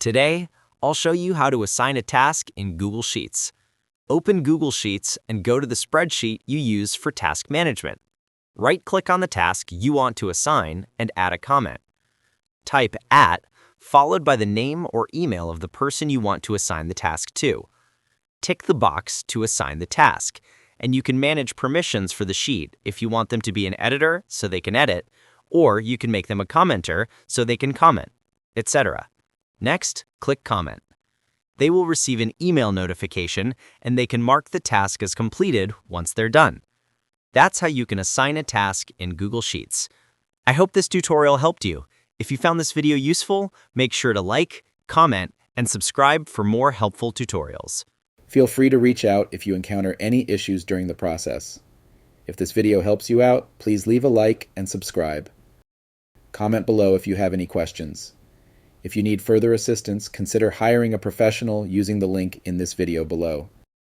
Today, I'll show you how to assign a task in Google Sheets. Open Google Sheets and go to the spreadsheet you use for task management. Right-click on the task you want to assign and add a comment. Type @ followed by the name or email of the person you want to assign the task to. Tick the box to assign the task, and you can manage permissions for the sheet if you want them to be an editor so they can edit, or you can make them a commenter so they can comment, etc. Next, click Comment. They will receive an email notification and they can mark the task as completed once they're done. That's how you can assign a task in Google Sheets. I hope this tutorial helped you. If you found this video useful, make sure to like, comment, and subscribe for more helpful tutorials. Feel free to reach out if you encounter any issues during the process. If this video helps you out, please leave a like and subscribe. Comment below if you have any questions. If you need further assistance, consider hiring a professional using the link in this video below.